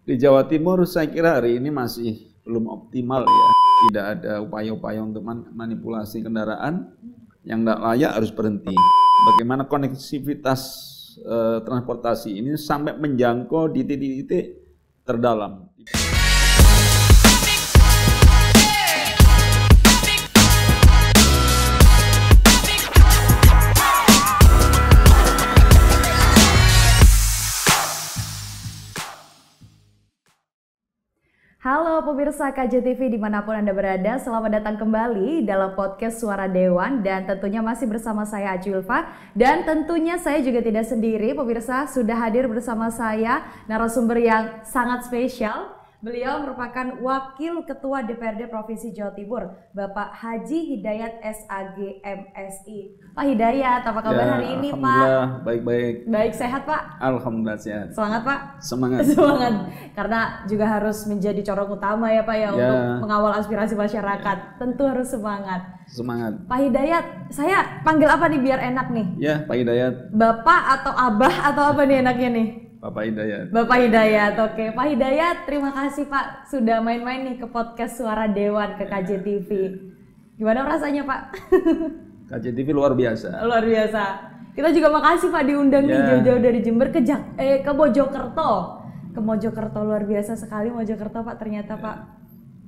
Di Jawa Timur saya kira hari ini masih belum optimal ya. Tidak ada upaya-upaya untuk manipulasi kendaraan yang tidak layak harus berhenti. Bagaimana konektivitas transportasi ini sampai menjangkau di titik-titik terdalam. Halo pemirsa KJTV dimanapun Anda berada, selamat datang kembali dalam podcast Suara Dewan dan tentunya masih bersama saya Aci Ulfa dan tentunya saya juga tidak sendiri pemirsa, sudah hadir bersama saya narasumber yang sangat spesial. Beliau merupakan Wakil Ketua DPRD Provinsi Jawa Timur, Bapak Haji Hidayat SAG MSI. Pak Hidayat, apa kabar hari ini Pak? Alhamdulillah, baik-baik. Baik, sehat Pak? Alhamdulillah sehat. Semangat Pak? Semangat. Semangat. Karena juga harus menjadi corong utama ya Pak ya untuk mengawal aspirasi masyarakat. Tentu harus semangat. Semangat. Pak Hidayat, saya panggil apa nih biar enak nih? Ya, Pak Hidayat. Bapak atau Abah atau apa nih enaknya nih? Bapak Hidayat. Bapak Hidayat, oke. Pak Hidayat, terima kasih Pak sudah main-main nih ke podcast Suara Dewan ke KJTV. Gimana rasanya Pak? KJTV luar biasa. Luar biasa. Kita juga makasih Pak diundang nih jauh-jauh dari Jember ke Mojokerto. Ke Mojokerto, luar biasa sekali Mojokerto Pak ternyata Pak.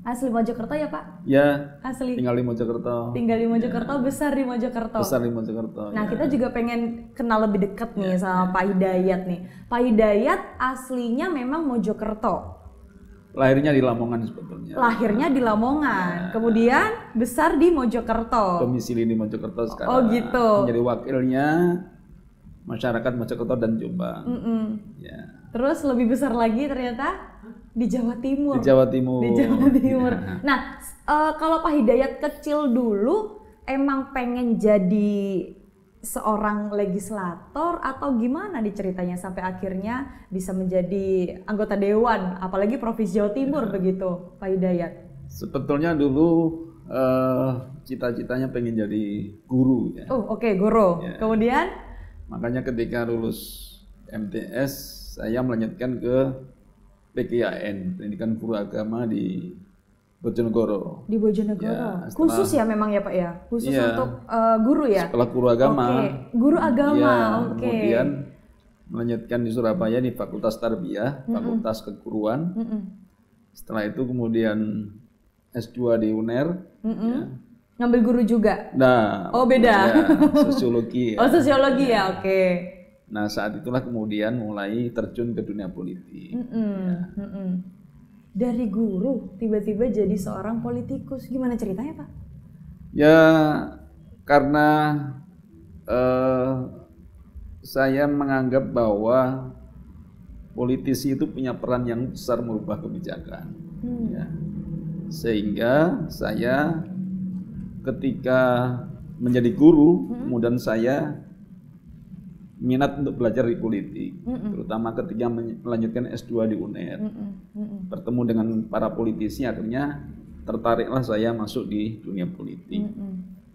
Asli Mojokerto ya Pak? Ya. Asli. Tinggal di Mojokerto. Tinggal di Mojokerto, besar di Mojokerto. Besar di Mojokerto. Nah, kita juga pengen kenal lebih dekat nih sama Pak Hidayat nih. Pak Hidayat aslinya memang Mojokerto. Lahirnya di Lamongan sebetulnya. Lahirnya di Lamongan. Kemudian besar di Mojokerto. Domisili di Mojokerto sekarang. Oh, gitu. Menjadi wakilnya masyarakat Mojokerto dan Jombang. Ya. Terus lebih besar lagi ternyata di Jawa Timur. Di Jawa Timur. Di Jawa Timur. Ya. Nah, kalau Pak Hidayat kecil dulu emang pengen jadi seorang legislator atau gimana nih ceritanya sampai akhirnya bisa menjadi anggota dewan, apalagi Provinsi Jawa Timur begitu, Pak Hidayat? Sebetulnya dulu cita-citanya pengen jadi guru ya. Oh, oke, guru. Ya. Kemudian? Makanya ketika lulus MTS saya melanjutkan ke PGAN, Pendidikan Guru Agama di Bojonegoro. Di Bojonegoro. Ya, khusus ya memang ya Pak ya? Khusus untuk guru ya? Sekolah guru agama. Oke, guru agama. Ya, oke. Kemudian melanjutkan di Surabaya di Fakultas Tarbiyah, Fakultas Keguruan. Setelah itu kemudian S2 di UNER. Ya. Ngambil guru juga? Nah, oh beda. Ya, sosiologi. Ya. Oh sosiologi ya, oke. Nah saat itulah kemudian mulai terjun ke dunia politik. Ya. Dari guru tiba-tiba jadi seorang politikus, gimana ceritanya Pak? Ya karena saya menganggap bahwa politisi itu punya peran yang besar merubah kebijakan. Ya. Sehingga saya ketika menjadi guru, kemudian saya minat untuk belajar di politik, terutama ketika melanjutkan S2 di UNER. Bertemu dengan para politisi, akhirnya tertariklah saya masuk di dunia politik.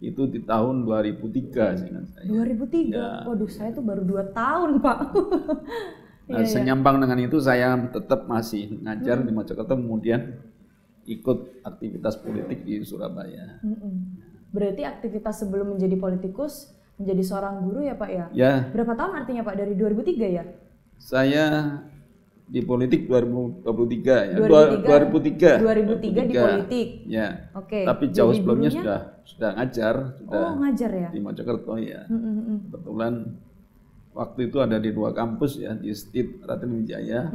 Itu di tahun 2003 seingat saya. 2003? Ya. Waduh, saya tuh baru 2 tahun Pak. Nah, senyambang dengan itu saya tetap masih ngajar di Mojokerto, kemudian ikut aktivitas politik di Surabaya. Berarti aktivitas sebelum menjadi politikus menjadi seorang guru ya Pak ya? Ya. Berapa tahun artinya Pak? Dari 2003 ya? Saya di politik 2023 ya. 2003 di politik. Ya. Oke. Tapi jauh sebelumnya sudah ngajar, ngajar ya. Di Mojokerto ya. Kebetulan waktu itu ada di 2 kampus ya, di STIT Raden Wijaya,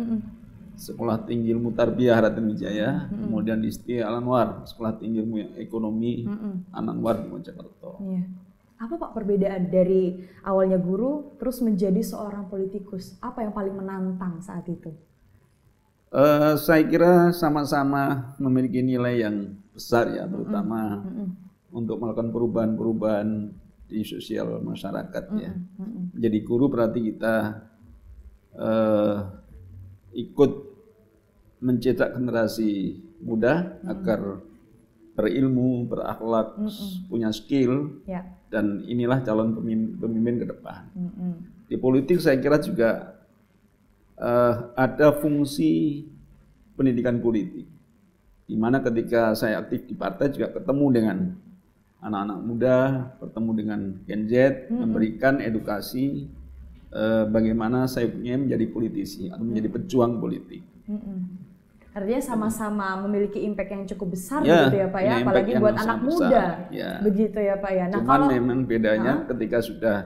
Sekolah Tinggi Ilmu Tarbiyah Raden Wijaya, kemudian di STI Al Anwar, Sekolah Tinggi Ilmu Ekonomi Al Anwar di Mojokerto. Iya. Apa Pak perbedaan dari awalnya guru terus menjadi seorang politikus? Apa yang paling menantang saat itu? Saya kira sama-sama memiliki nilai yang besar ya, terutama untuk melakukan perubahan-perubahan di sosial masyarakat ya. Jadi guru berarti kita ikut mencetak generasi muda agar berilmu, berakhlak, punya skill. Ya. Dan inilah calon pemimpin ke depan. Di politik saya kira juga ada fungsi pendidikan politik. Di mana ketika saya aktif di partai juga ketemu dengan anak-anak muda, bertemu dengan Gen Z, memberikan edukasi bagaimana saya punya menjadi politisi atau menjadi pejuang politik. Artinya sama-sama memiliki impact yang cukup besar gitu ya Pak ya, apalagi buat anak muda, begitu ya Pak ya. Nah, cuman kalau memang bedanya ketika sudah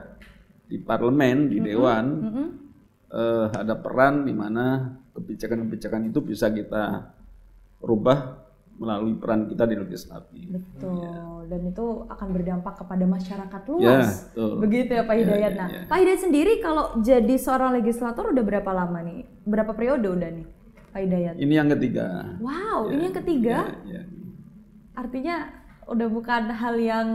di parlemen, di dewan, ada peran di mana kebijakan-kebijakan itu bisa kita rubah melalui peran kita di legislatif. Betul, dan itu akan berdampak kepada masyarakat luas. Begitu ya Pak Hidayat. Nah, Pak Hidayat sendiri kalau jadi seorang legislator udah berapa lama nih? Berapa periode udah nih Pak Hidayat? Ini yang ketiga. Wow, ini yang ketiga? Artinya udah bukan hal yang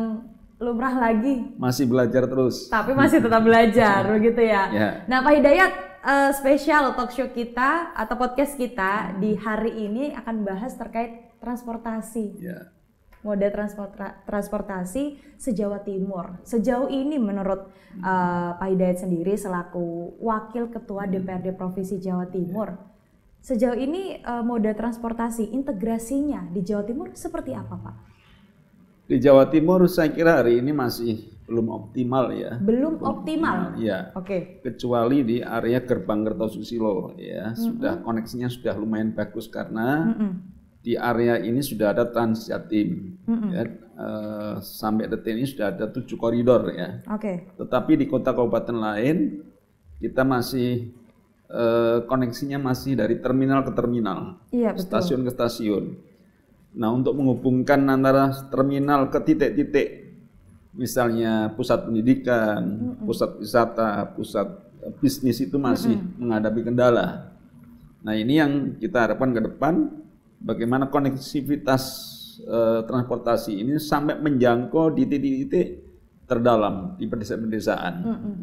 lumrah lagi. Masih belajar terus. Tapi masih tetap belajar, begitu ya. Nah Pak Hidayat, spesial talk show kita atau podcast kita di hari ini akan bahas terkait transportasi. Moda transportasi se-Jawa Timur. Sejauh ini menurut Pak Hidayat sendiri selaku Wakil Ketua DPRD Provinsi Jawa Timur, sejauh ini moda transportasi integrasinya di Jawa Timur seperti apa Pak? Di Jawa Timur saya kira hari ini masih belum optimal ya. Belum optimal? Ya. Kecuali di area Gerbang Kertosusilo ya, sudah koneksinya sudah lumayan bagus karena di area ini sudah ada Transjatim. Sampai detik ini sudah ada 7 koridor ya. Tetapi di kota kabupaten lain kita masih koneksinya masih dari terminal ke terminal, stasiun ke stasiun. Nah, untuk menghubungkan antara terminal ke titik-titik, misalnya pusat pendidikan, pusat wisata, pusat bisnis itu masih menghadapi kendala. Nah, ini yang kita harapkan ke depan, bagaimana koneksivitas transportasi ini sampai menjangkau di titik-titik terdalam di pedesaan-pedesaan.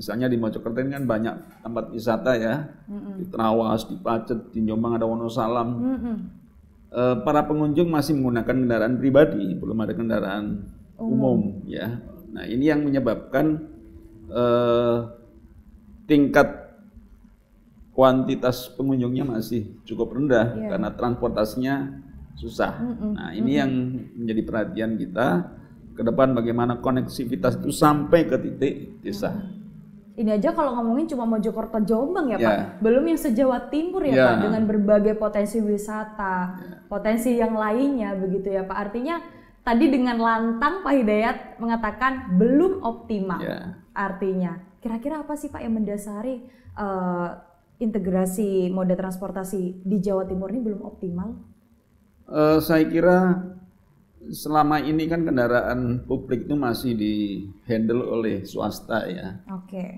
Misalnya di Mojokerto ini kan banyak tempat wisata ya, di Trawas, di Pacet, di Jombang ada Wonosalam. Para pengunjung masih menggunakan kendaraan pribadi, belum ada kendaraan umum ya. Nah, ini yang menyebabkan tingkat kuantitas pengunjungnya masih cukup rendah karena transportasinya susah. Nah, ini yang menjadi perhatian kita ke depan, bagaimana koneksivitas itu sampai ke titik desa. Ini aja kalau ngomongin cuma Mojokerto Jombang ya Pak, belum yang se-Jawa Timur ya Pak, dengan berbagai potensi wisata, potensi yang lainnya begitu ya Pak. Artinya tadi dengan lantang Pak Hidayat mengatakan belum optimal. Artinya kira-kira apa sih Pak yang mendasari integrasi moda transportasi di Jawa Timur ini belum optimal? Saya kira selama ini kan kendaraan publik itu masih di-handle oleh swasta ya.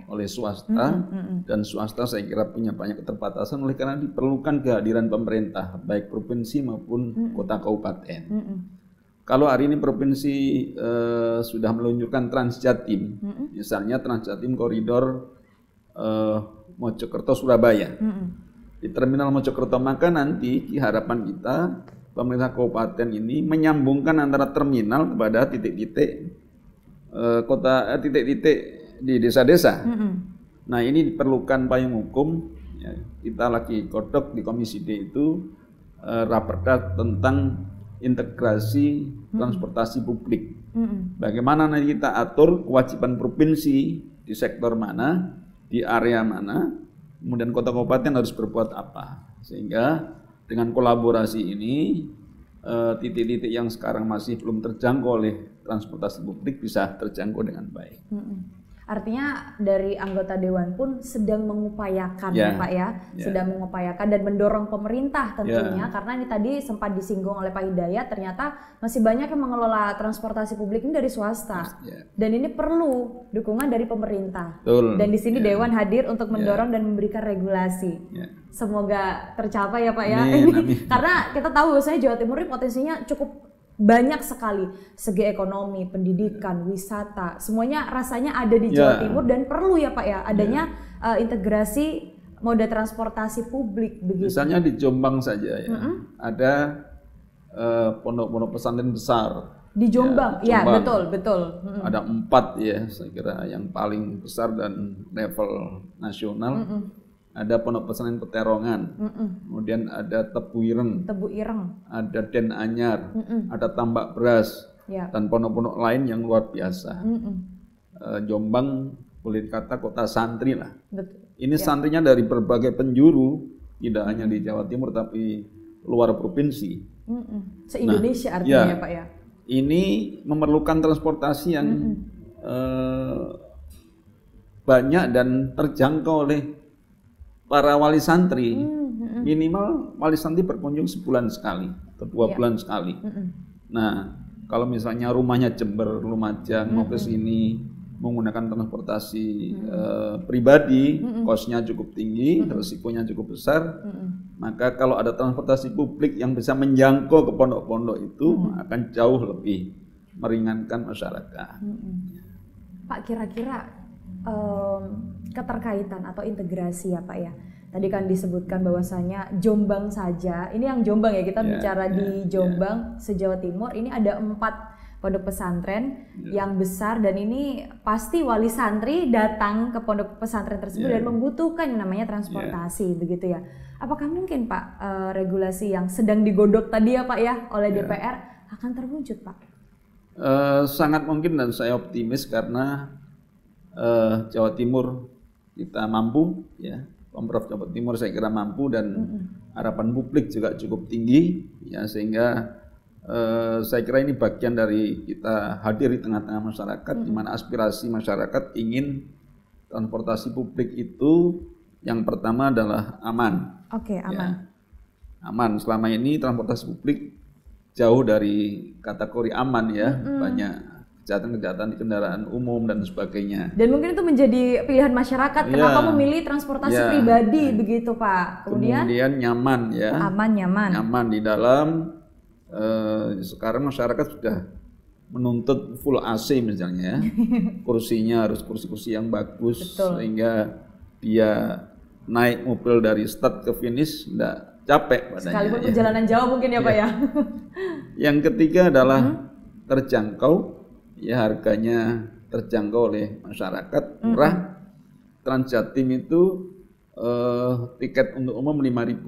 Oleh swasta, dan swasta saya kira punya banyak keterbatasan oleh karena diperlukan kehadiran pemerintah baik provinsi maupun kota kabupaten. Kalau hari ini provinsi sudah meluncurkan Transjatim, misalnya Transjatim koridor Mojokerto Surabaya. Di terminal Mojokerto, maka nanti harapan kita pemerintah kabupaten ini menyambungkan antara terminal kepada titik-titik titik-titik di desa-desa. Nah, ini diperlukan payung hukum. Kita lagi godok di Komisi D itu raperda tentang integrasi transportasi publik. Bagaimana nanti kita atur kewajiban provinsi di sektor mana, di area mana, kemudian kota kabupaten harus berbuat apa, sehingga dengan kolaborasi ini titik-titik yang sekarang masih belum terjangkau oleh transportasi publik bisa terjangkau dengan baik. Artinya dari anggota Dewan pun sedang mengupayakan ya Pak ya, sedang mengupayakan dan mendorong pemerintah tentunya, karena ini tadi sempat disinggung oleh Pak Hidayat, ternyata masih banyak yang mengelola transportasi publik ini dari swasta, dan ini perlu dukungan dari pemerintah. Dan di sini Dewan hadir untuk mendorong dan memberikan regulasi. Semoga tercapai ya Pak ya. Amin. Karena kita tahu bahwasanya Jawa Timur ini potensinya cukup banyak sekali, segi ekonomi, pendidikan, wisata, semuanya rasanya ada di Jawa Timur, dan perlu ya Pak ya adanya integrasi moda transportasi publik begitu. Misalnya di Jombang saja ya, ada pondok-pondok pesantren besar di Jombang. Jombang. Betul. Ada 4 ya, saya kira yang paling besar dan level nasional. ada Pondok Pesantren Peterongan, kemudian ada Tebu Ireng, ada Den Anyar, ada Tambak Beras, dan pondok-pondok lain yang luar biasa. Jombang boleh dikata kota santri lah. Ini santrinya dari berbagai penjuru, tidak hanya di Jawa Timur tapi luar provinsi. Se-Indonesia artinya ya Pak ya? Ini memerlukan transportasi yang banyak dan terjangkau oleh para wali santri. Minimal wali santri berkunjung sebulan sekali atau 2 bulan sekali. Nah, kalau misalnya rumahnya Jember, Lumajang, mau ke sini menggunakan transportasi pribadi, kosnya cukup tinggi, risikonya cukup besar. Maka kalau ada transportasi publik yang bisa menjangkau ke pondok-pondok itu akan jauh lebih meringankan masyarakat. Pak, kira-kira keterkaitan atau integrasi ya Pak ya. Tadi kan disebutkan bahwasanya Jombang saja, ini yang Jombang ya, kita bicara di Jombang se-Jawa Timur, ini ada 4 pondok pesantren yang besar, dan ini pasti wali santri datang ke pondok pesantren tersebut dan membutuhkan yang namanya transportasi, begitu ya. Apakah mungkin Pak regulasi yang sedang digodok tadi ya Pak ya oleh DPR akan terwujud Pak? Sangat mungkin, dan saya optimis karena Jawa Timur kita mampu, ya, Pemprov Jawa Timur saya kira mampu, dan harapan publik juga cukup tinggi, ya, sehingga saya kira ini bagian dari kita hadir di tengah-tengah masyarakat, di mana aspirasi masyarakat ingin transportasi publik itu yang pertama adalah aman. Oke, aman. Ya, aman. Selama ini transportasi publik jauh dari kategori aman, ya, banyak kejahatan-kejahatan di kendaraan umum dan sebagainya. Dan mungkin itu menjadi pilihan masyarakat, kenapa memilih transportasi pribadi begitu Pak. Kemudian nyaman, ya. Aman, nyaman. Nyaman di dalam. Sekarang masyarakat sudah menuntut full AC misalnya, kursinya harus kursi-kursi yang bagus. Betul. Sehingga dia naik mobil dari start ke finish tidak capek badannya. Sekalipun perjalanan jauh mungkin ya Pak ya. Yang ketiga adalah terjangkau, ya, harganya terjangkau oleh masyarakat, murah. Transjatim itu tiket untuk umum Rp5.000.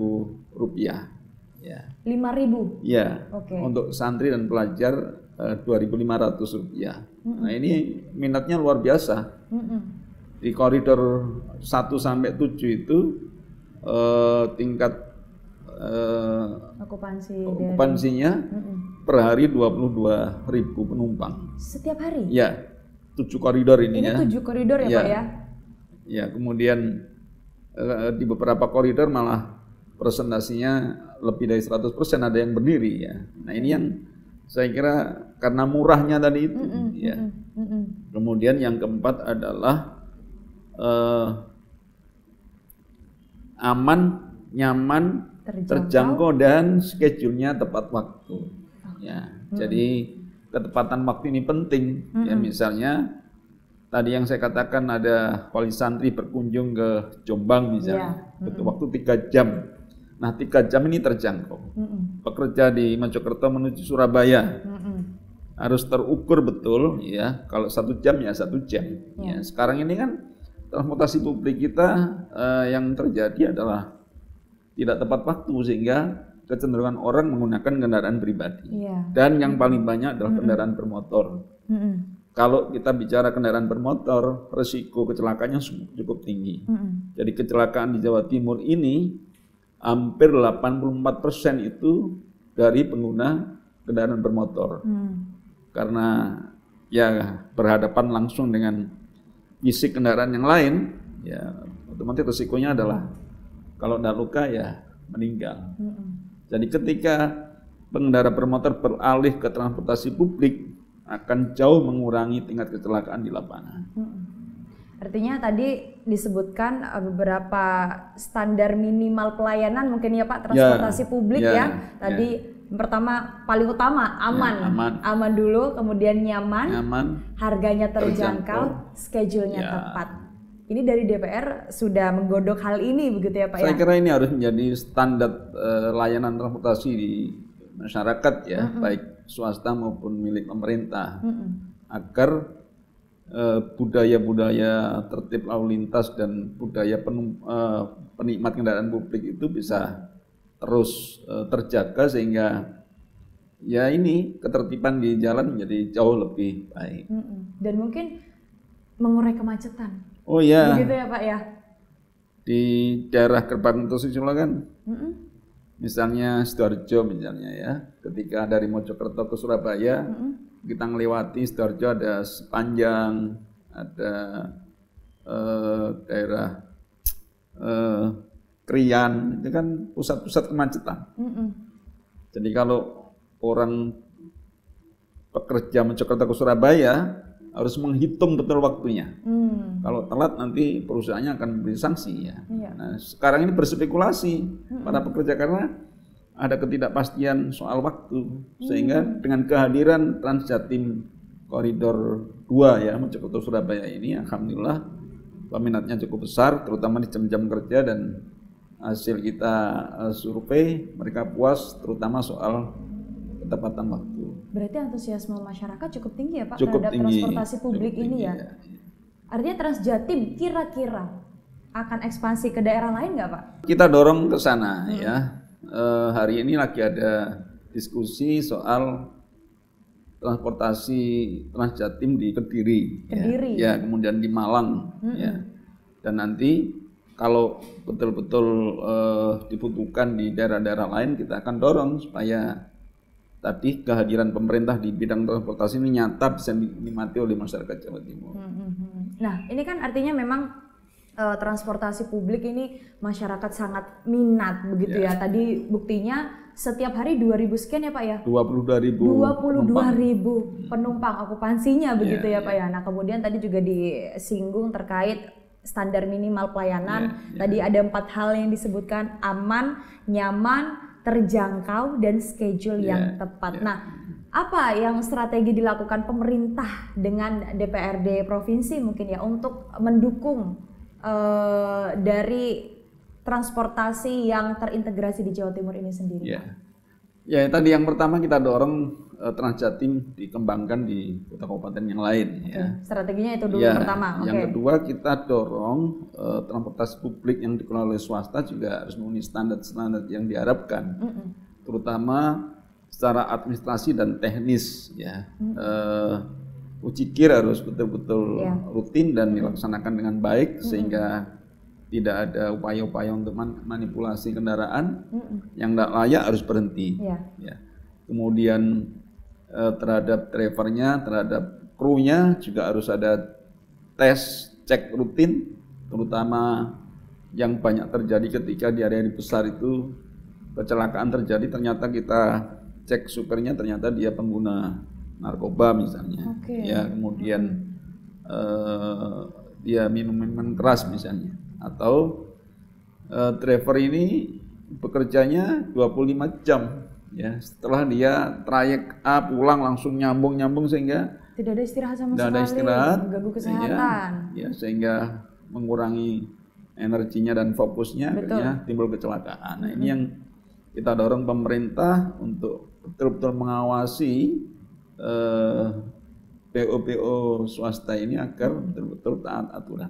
Ya. 5.000. Ya. Untuk santri dan pelajar Rp2.500. Nah, ini minatnya luar biasa. Di koridor 1 sampai 7 itu tingkat okupansinya per hari 22.000 penumpang. Setiap hari? Ya. 7 koridor ini ya. Ini 7 koridor ya Pak ya? Ya, kemudian di beberapa koridor malah presentasinya lebih dari 100% ada yang berdiri, ya. Nah, ini yang saya kira karena murahnya tadi itu, ya. Kemudian yang keempat adalah aman, nyaman, terjangkau dan schedule-nya tepat waktu. Ya. Jadi ketepatan waktu ini penting. Ya, misalnya tadi yang saya katakan ada wali santri berkunjung ke Jombang misalnya, butuh waktu 3 jam. Nah, 3 jam ini terjangkau. Pekerja di Mojokerto menuju Surabaya harus terukur betul, ya. Kalau 1 jam ya 1 jam. Ya, sekarang ini kan transportasi publik kita yang terjadi adalah tidak tepat waktu, sehingga kecenderungan orang menggunakan kendaraan pribadi. Dan yang paling banyak adalah kendaraan bermotor. Kalau kita bicara kendaraan bermotor, risiko kecelakaannya cukup tinggi. Jadi kecelakaan di Jawa Timur ini hampir 84% itu dari pengguna kendaraan bermotor. Karena ya berhadapan langsung dengan fisik kendaraan yang lain, ya otomatis risikonya adalah kalau tidak luka ya meninggal. Jadi ketika pengendara bermotor beralih ke transportasi publik akan jauh mengurangi tingkat kecelakaan di lapangan. Artinya tadi disebutkan beberapa standar minimal pelayanan mungkin ya Pak, transportasi publik ya. Tadi pertama paling utama aman dulu, kemudian nyaman, harganya terjangkau, schedule-nya tepat. Ini dari DPR sudah menggodok hal ini begitu ya Pak ya? Saya kira ini harus menjadi standar layanan transportasi di masyarakat ya, baik swasta maupun milik pemerintah, agar budaya-budaya tertib lalu lintas dan budaya penikmat kendaraan publik itu bisa terus terjaga sehingga ya ini ketertiban di jalan menjadi jauh lebih baik. Dan mungkin mengurai kemacetan. Oh ya. Begitu ya Pak ya. Di daerah Gerbang Kertosojoyo kan, misalnya Sidoarjo misalnya ya, ketika dari Mojokerto ke Surabaya, kita melewati Sidoarjo ada Sepanjang, ada daerah Krian, itu kan pusat-pusat kemacetan. Jadi kalau orang pekerja Mojokerto ke Surabaya harus menghitung betul waktunya. Kalau telat nanti perusahaannya akan memberi sanksi ya. Nah, sekarang ini berspekulasi para pekerja karena ada ketidakpastian soal waktu, sehingga dengan kehadiran Transjatim Koridor 2 ya Mojokerto Surabaya ini, alhamdulillah peminatnya cukup besar, terutama di jam-jam kerja, dan hasil kita survei mereka puas, terutama soal ketepatan waktu. Berarti antusiasme masyarakat cukup tinggi ya Pak cukup terhadap tinggi, transportasi publik ini ya. Artinya Transjatim kira-kira akan ekspansi ke daerah lain nggak Pak? Kita dorong ke sana ya. Hari ini lagi ada diskusi soal transportasi Transjatim di Kediri. Ya, kemudian di Malang ya. Dan nanti kalau betul-betul dibutuhkan di daerah-daerah lain, kita akan dorong supaya tadi kehadiran pemerintah di bidang transportasi ini nyata bisa dinikmati oleh masyarakat Jawa Timur. Nah, ini kan artinya memang transportasi publik ini masyarakat sangat minat begitu ya. Tadi buktinya setiap hari 2.000 sekian ya Pak ya? 22.000 penumpang okupansinya begitu ya Pak ya. Nah, kemudian tadi juga disinggung terkait standar minimal pelayanan. Tadi ada 4 hal yang disebutkan: aman, nyaman, terjangkau, dan schedule yang tepat. Nah, apa yang strategi dilakukan pemerintah dengan DPRD provinsi mungkin ya untuk mendukung dari transportasi yang terintegrasi di Jawa Timur ini sendiri? Ya, tadi yang pertama kita dorong Transjatim dikembangkan di kota kabupaten yang lain. Ya. Strateginya itu dulu pertama. Yang kedua kita dorong transportasi publik yang dikelola oleh swasta juga harus memenuhi standar-standar yang diharapkan, terutama secara administrasi dan teknis. Ya. Ujikir harus betul-betul rutin dan dilaksanakan dengan baik sehingga tidak ada upaya-upaya untuk manipulasi kendaraan yang tidak layak harus berhenti. Ya. Kemudian terhadap drivernya, terhadap krunya juga harus ada tes cek rutin, terutama yang banyak terjadi ketika di area besar itu kecelakaan terjadi, ternyata kita cek supirnya ternyata dia pengguna narkoba misalnya, ya, kemudian dia minum minuman keras misalnya, atau driver ini bekerjanya 25 jam. Ya, setelah dia trayek A pulang langsung nyambung sehingga tidak ada istirahat sama sekali, mengganggu kesehatan. Ya, sehingga mengurangi energinya dan fokusnya, akhirnya timbul kecelakaan. Nah, ini yang kita dorong pemerintah untuk betul-betul mengawasi PO swasta ini agar betul-betul taat aturan.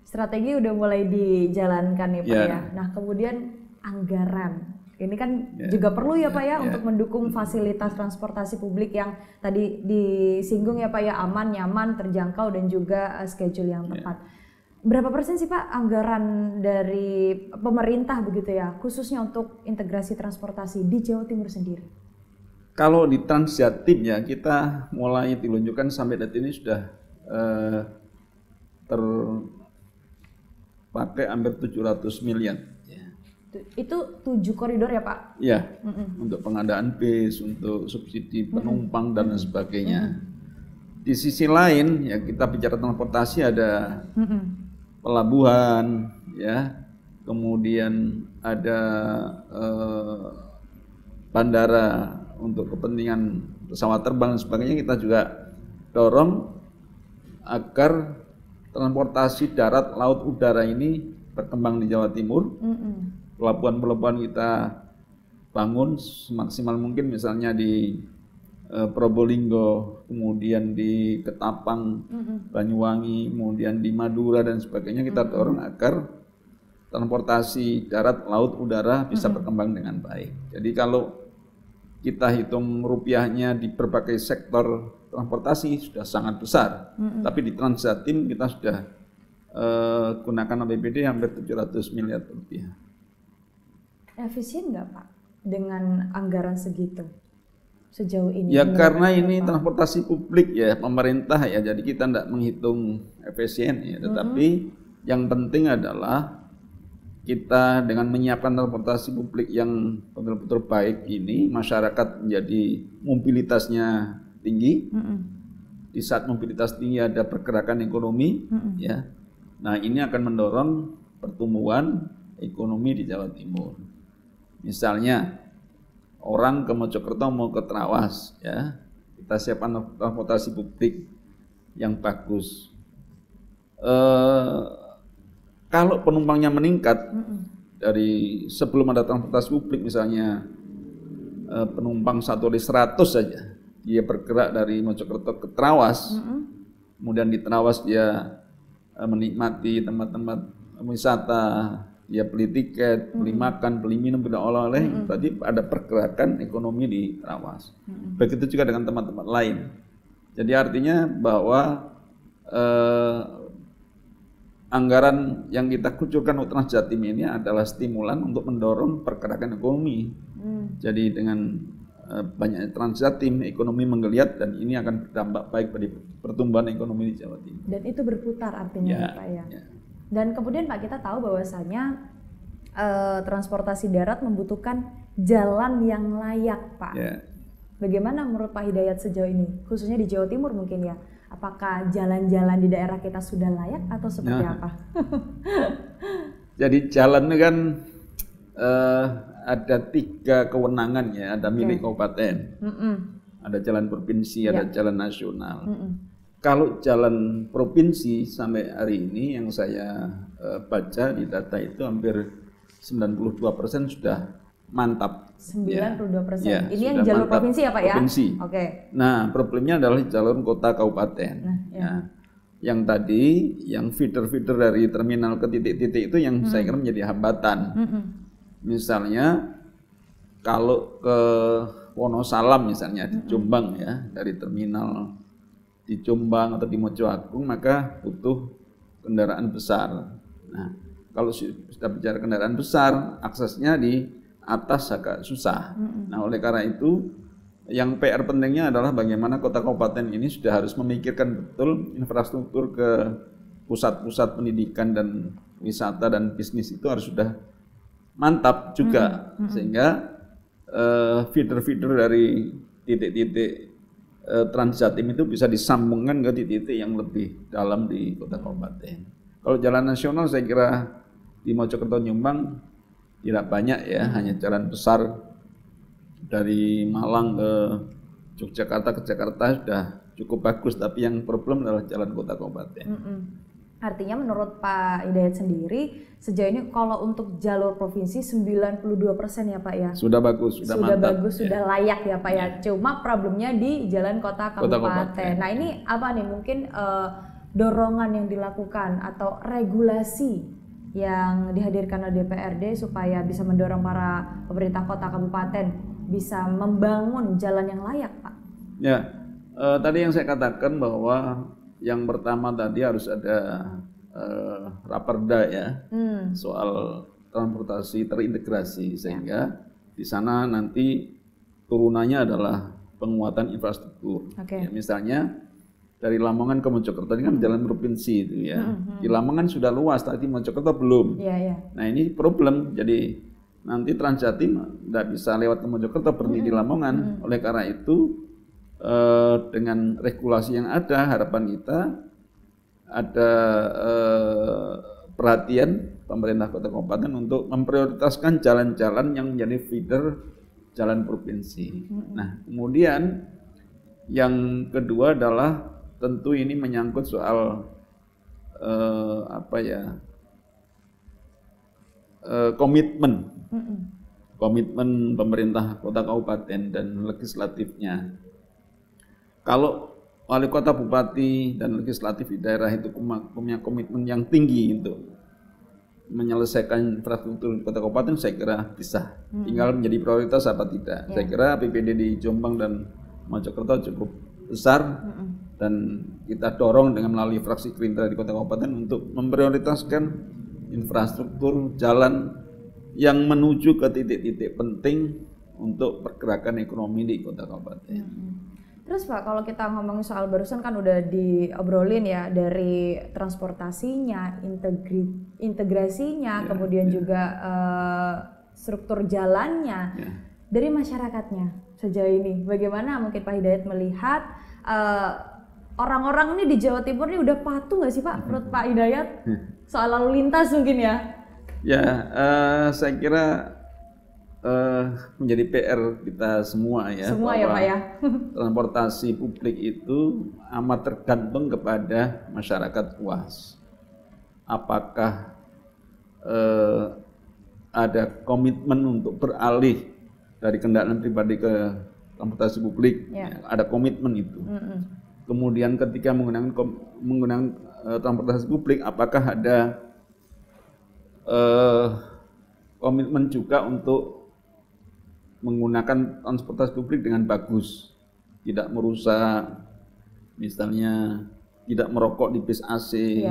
Strategi udah mulai dijalankan nih Pak ya. Nah, kemudian anggaran. Ini kan juga perlu ya Pak ya untuk mendukung fasilitas transportasi publik yang tadi disinggung ya Pak ya, aman, nyaman, terjangkau, dan juga schedule yang tepat. Berapa persen sih Pak anggaran dari pemerintah begitu ya, khususnya untuk integrasi transportasi di Jawa Timur sendiri? Kalau di Transjatim ya, kita mulai diluncurkan sampai detik ini sudah terpakai hampir 700 miliar. Itu 7 koridor ya Pak? Iya, untuk pengadaan bis, untuk subsidi penumpang dan sebagainya. Di sisi lain ya, kita bicara transportasi, ada pelabuhan, ya, kemudian ada bandara untuk kepentingan pesawat terbang dan sebagainya. Kita juga dorong agar transportasi darat, laut, udara ini berkembang di Jawa Timur. Pelabuhan-pelabuhan kita bangun semaksimal mungkin, misalnya di Probolinggo, kemudian di Ketapang, Banyuwangi, kemudian di Madura dan sebagainya, kita dorong agar transportasi darat, laut, udara bisa berkembang dengan baik. Jadi kalau kita hitung rupiahnya di berbagai sektor transportasi sudah sangat besar, tapi di Transjatim kita sudah gunakan APBD hampir 700 miliar rupiah. Efisien nggak Pak dengan anggaran segitu sejauh ini? Ya karena ini transportasi publik ya, pemerintah ya, jadi kita tidak menghitung efisien ya, tetapi yang penting adalah kita dengan menyiapkan transportasi publik yang betul-betul baik ini, masyarakat menjadi mobilitasnya tinggi. Di saat mobilitas tinggi ada pergerakan ekonomi, ya. Nah ini akan mendorong pertumbuhan ekonomi di Jawa Timur. Misalnya orang ke Mojokerto mau ke Trawas, ya, kita siapkan transportasi publik yang bagus. Kalau penumpangnya meningkat dari sebelum ada transportasi publik, misalnya penumpang 1 kali 100 saja, dia bergerak dari Mojokerto ke Trawas, kemudian di Trawas dia menikmati tempat-tempat wisata, dia beli tiket, beli makan, beli minum, beli oleh-oleh, berarti ada pergerakan ekonomi di Trawas. Begitu juga dengan tempat-tempat lain. Jadi artinya bahwa anggaran yang kita kucurkan untuk Transjatim ini adalah stimulan untuk mendorong pergerakan ekonomi. Jadi dengan banyak Transjatim, ekonomi menggeliat dan ini akan berdampak baik pada pertumbuhan ekonomi di Jawa Timur. Dan itu berputar artinya ya, Pak ya. Dan kemudian Pak, kita tahu bahwasanya transportasi darat membutuhkan jalan yang layak, Pak. Bagaimana menurut Pak Hidayat sejauh ini, khususnya di Jawa Timur mungkin ya? Apakah jalan-jalan di daerah kita sudah layak atau seperti apa? Jadi jalan ini kan ada 3 kewenangan ya, ada milik kabupaten, ada jalan provinsi, ada jalan nasional. Kalau jalan provinsi sampai hari ini yang saya baca di data itu hampir 92% sudah mantap. 92%. Ya, ini yang jalur mantap. Provinsi ya Pak ya? Provinsi. Oke. Nah problemnya adalah jalur kota kabupaten. Yang tadi, yang feeder-feeder dari terminal ke titik-titik itu yang saya kira menjadi hambatan. Misalnya kalau ke Wonosalam misalnya di Jombang ya, dari terminal di Jombang atau di Mojo Agung, maka butuh kendaraan besar. Nah, kalau sudah bicara kendaraan besar, aksesnya di atas agak susah. Nah, oleh karena itu, yang PR pentingnya adalah bagaimana kota kabupaten ini sudah harus memikirkan betul infrastruktur ke pusat-pusat pendidikan dan wisata dan bisnis itu harus sudah mantap juga, sehingga feeder-feeder dari titik-titik Transjatim itu bisa disambungkan ke titik-titik yang lebih dalam di kota kabupaten. Kalau jalan nasional saya kira di Mojokerto Jombang tidak banyak ya, hanya jalan besar dari Malang ke Yogyakarta ke Jakarta sudah cukup bagus, tapi yang problem adalah jalan kota kabupaten. Artinya menurut Pak Hidayat sendiri sejauh ini kalau untuk jalur provinsi 92% ya Pak ya? Sudah bagus, sudah mantap. Bagus, sudah layak ya Pak ya. Cuma problemnya di jalan kota kabupaten. Nah ini apa nih mungkin dorongan yang dilakukan atau regulasi yang dihadirkan oleh DPRD supaya bisa mendorong para pemerintah kota kabupaten bisa membangun jalan yang layak Pak? Ya, tadi yang saya katakan bahwa yang pertama tadi harus ada raperda ya, soal transportasi terintegrasi, sehingga di sana nanti turunannya adalah penguatan infrastruktur. Ya, misalnya dari Lamongan ke Mojokerto ini kan jalan provinsi itu ya. Di Lamongan sudah luas, tapi Mojokerto belum. Nah ini problem, jadi nanti Transjatim tidak bisa lewat ke Mojokerto, berhenti di Lamongan. Oleh karena itu dengan regulasi yang ada, harapan kita ada perhatian pemerintah kota kabupaten untuk memprioritaskan jalan-jalan yang menjadi feeder jalan provinsi. Nah, kemudian yang kedua adalah tentu ini menyangkut soal komitmen pemerintah kota kabupaten dan legislatifnya. kalau wali kota, bupati, dan legislatif di daerah itu punya komitmen yang tinggi untuk menyelesaikan infrastruktur kota kabupaten, saya kira bisa. Tinggal menjadi prioritas apa tidak. Saya kira APBD di Jombang dan Mojokerto cukup besar dan kita dorong dengan melalui fraksi Gerindra di kota kabupaten untuk memprioritaskan infrastruktur jalan yang menuju ke titik-titik penting untuk pergerakan ekonomi di kota kabupaten. Terus Pak, kalau kita ngomongin soal barusan kan udah diobrolin ya dari transportasinya, integrasinya, kemudian juga struktur jalannya. Dari masyarakatnya sejauh ini, bagaimana mungkin Pak Hidayat melihat orang-orang ini di Jawa Timur ini udah patuh nggak sih Pak, menurut Pak Hidayat soal lalu lintas mungkin ya? Ya, saya kira menjadi PR kita semua ya. Semua ya Pak ya. Transportasi publik itu amat tergantung kepada masyarakat luas. Apakah ada komitmen untuk beralih dari kendaraan pribadi ke transportasi publik? Ada komitmen itu. Kemudian ketika menggunakan transportasi publik, apakah ada komitmen juga untuk menggunakan transportasi publik dengan bagus, tidak merusak, misalnya tidak merokok di bis AC,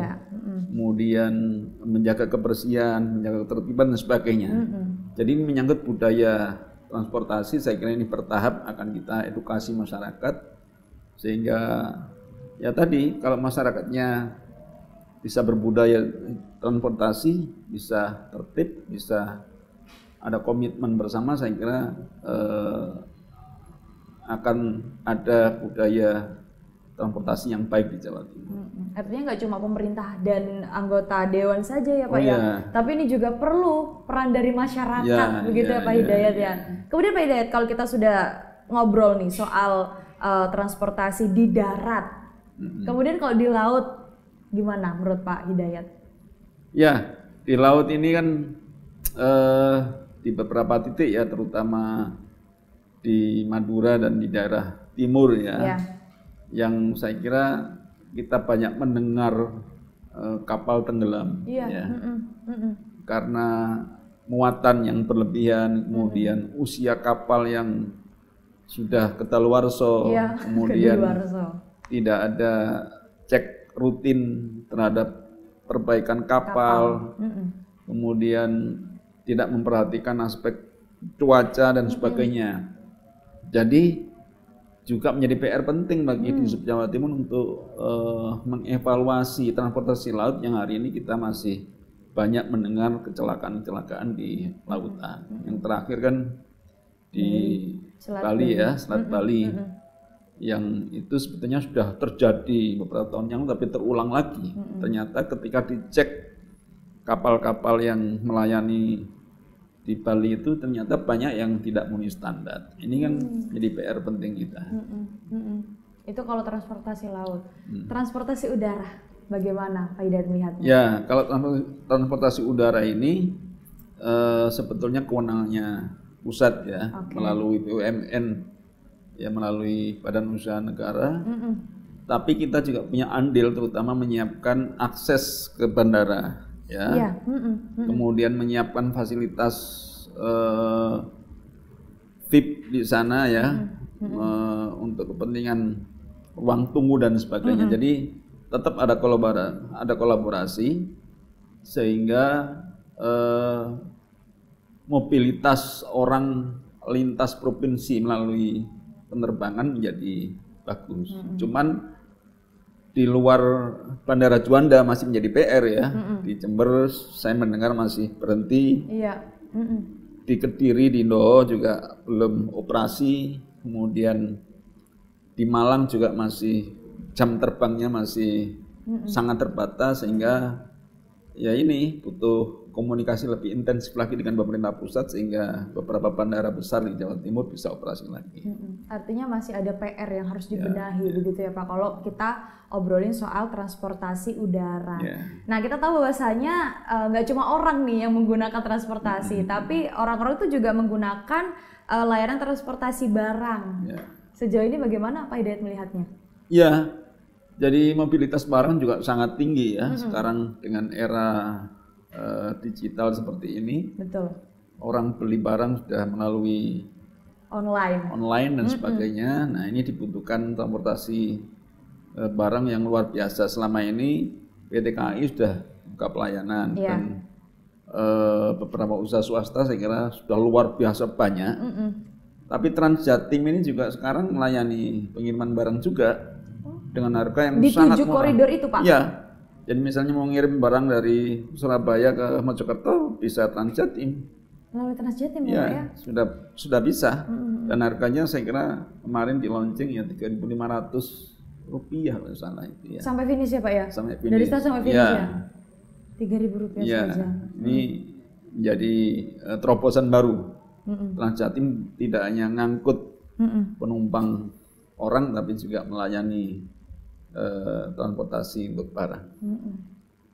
kemudian menjaga kebersihan, menjaga ketertiban dan sebagainya. Jadi menyangkut budaya transportasi, saya kira ini bertahap akan kita edukasi masyarakat sehingga ya tadi kalau masyarakatnya bisa berbudaya transportasi, bisa tertib, bisa ada komitmen bersama, saya kira akan ada budaya transportasi yang baik di Jawa Timur. Artinya nggak cuma pemerintah dan anggota dewan saja ya Pak ya, tapi ini juga perlu peran dari masyarakat, begitu ya Pak Hidayat ya. Kemudian Pak Hidayat, kalau kita sudah ngobrol nih soal transportasi di darat, kemudian kalau di laut gimana menurut Pak Hidayat? Ya, di laut ini kan di beberapa titik ya, terutama di Madura dan di daerah timur ya, yang saya kira kita banyak mendengar kapal tenggelam, karena muatan yang berlebihan, kemudian usia kapal yang sudah kadaluarsa, kemudian tidak ada cek rutin terhadap perbaikan kapal. Kemudian tidak memperhatikan aspek cuaca dan sebagainya. Jadi juga menjadi PR penting bagi di Jawa Timur untuk mengevaluasi transportasi laut yang hari ini kita masih banyak mendengar kecelakaan-kecelakaan di lautan. Yang terakhir kan di Bali ya, Selat Bali, yang itu sebetulnya sudah terjadi beberapa tahun yang lalu tapi terulang lagi. Ternyata ketika dicek kapal-kapal yang melayani di Bali itu ternyata banyak yang tidak memenuhi standar. Ini kan jadi PR penting kita. Itu kalau transportasi laut. Transportasi udara, bagaimana Pak Hidayat melihatnya? Ya, kalau transportasi udara ini sebetulnya kewenangannya pusat ya, melalui BUMN, ya melalui Badan Usaha Negara. Tapi kita juga punya andil, terutama menyiapkan akses ke bandara. Ya, kemudian menyiapkan fasilitas VIP di sana ya, untuk kepentingan ruang tunggu dan sebagainya. Jadi tetap ada kolaborasi sehingga mobilitas orang lintas provinsi melalui penerbangan menjadi bagus. Cuman di luar Bandara Juanda masih menjadi PR ya. Di Jember saya mendengar masih berhenti. Di Kediri, di Indo juga belum operasi. Kemudian di Malang juga masih jam terbangnya masih sangat terbatas, sehingga ya ini butuh komunikasi lebih intensif lagi dengan pemerintah pusat sehingga beberapa bandara besar di Jawa Timur bisa operasi lagi. Artinya masih ada PR yang harus dibenahi begitu ya Pak, kalau kita obrolin soal transportasi udara. Nah, kita tahu bahwasanya nggak cuma orang nih yang menggunakan transportasi, tapi orang-orang itu juga menggunakan layanan transportasi barang. Sejauh ini bagaimana Pak Hidayat melihatnya? Ya, jadi mobilitas barang juga sangat tinggi ya. Sekarang dengan era digital seperti ini, Betul. orang beli barang sudah melalui online dan sebagainya. Nah, ini dibutuhkan transportasi barang yang luar biasa. Selama ini PT KAI sudah buka pelayanan dan beberapa usaha swasta saya kira sudah luar biasa banyak. Tapi Transjatim ini juga sekarang melayani pengiriman barang juga dengan harga yang sangat murah. Di 7 koridor itu Pak? Iya. Jadi misalnya mau ngirim barang dari Surabaya ke Mojokerto bisa Transjatim. Melalui Transjatim ya? Sudah bisa. Dan harganya saya kira kemarin di launching ya Rp3.500 kalau salah itu ya. Sampai finish ya Pak ya? Sampai finish. Dari start sampai finish ya? Rp3.000 saja. Ini menjadi terobosan baru. Transjatim tidak hanya ngangkut penumpang orang tapi juga melayani transportasi untuk barang.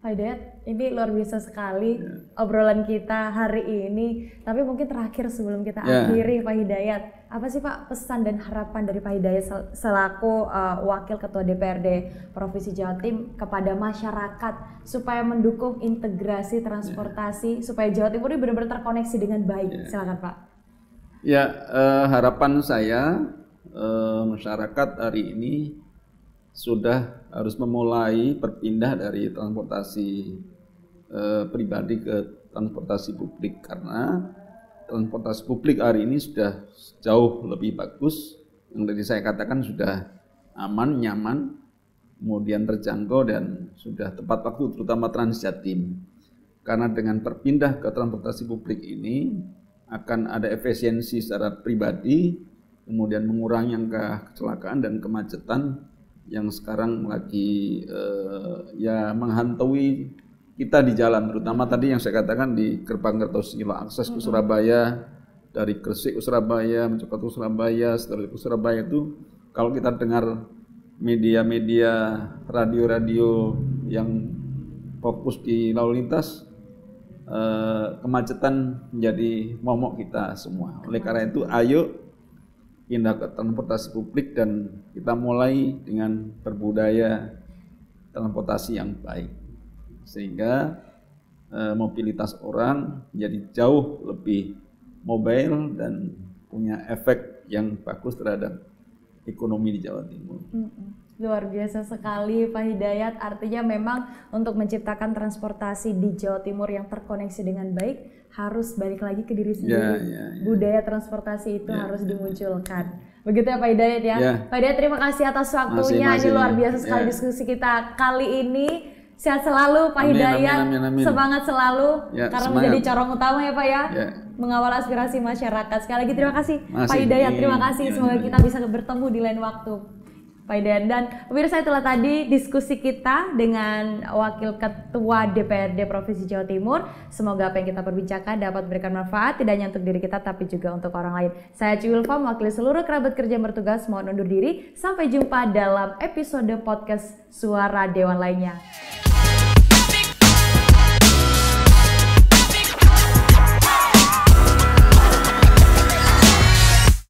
Pak Hidayat, ini luar biasa sekali obrolan kita hari ini. Tapi mungkin terakhir sebelum kita akhiri Pak Hidayat, apa sih Pak pesan dan harapan dari Pak Hidayat selaku Wakil Ketua DPRD Provinsi Jawa Timur kepada masyarakat supaya mendukung integrasi transportasi supaya Jawa Timur ini benar-benar terkoneksi dengan baik? Silakan Pak. Ya, harapan saya masyarakat hari ini sudah harus memulai berpindah dari transportasi pribadi ke transportasi publik, karena transportasi publik hari ini sudah jauh lebih bagus. Yang tadi saya katakan sudah aman, nyaman, kemudian terjangkau dan sudah tepat waktu, terutama Transjatim. Karena dengan berpindah ke transportasi publik ini akan ada efisiensi secara pribadi, kemudian mengurangi angka kecelakaan dan kemacetan yang sekarang lagi menghantui kita di jalan, terutama tadi yang saya katakan di gerbang Kertosono, akses ke Surabaya, dari Gresik ke Surabaya, Mojokerto ke Surabaya, setelah ke Surabaya itu kalau kita dengar media-media radio-radio yang fokus di lalu lintas, kemacetan menjadi momok kita semua. Oleh karena itu ayo pindah ke transportasi publik dan kita mulai dengan berbudaya transportasi yang baik, sehingga mobilitas orang menjadi jauh lebih mobile dan punya efek yang bagus terhadap ekonomi di Jawa Timur. Luar biasa sekali Pak Hidayat, artinya memang untuk menciptakan transportasi di Jawa Timur yang terkoneksi dengan baik harus balik lagi ke diri sendiri. Budaya transportasi itu harus dimunculkan. Begitu ya Pak Hidayat ya. Pak Hidayat, terima kasih atas waktunya. Ini luar biasa sekali diskusi kita kali ini. Sehat selalu Pak Hidayat, amin. Semangat selalu karena semangat. Menjadi corong utama ya Pak ya. Mengawal aspirasi masyarakat. Sekali lagi terima kasih Pak Hidayat, terima kasih. Semoga kita bisa bertemu di lain waktu. Pak Hidayat, dan pemirsa, itulah tadi diskusi kita dengan Wakil Ketua DPRD Provinsi Jawa Timur. Semoga apa yang kita perbincangkan dapat memberikan manfaat tidak hanya untuk diri kita tapi juga untuk orang lain. Saya Ciulfa, mewakili seluruh kerabat kerja yang bertugas, mohon undur diri. Sampai jumpa dalam episode podcast Suara Dewan lainnya.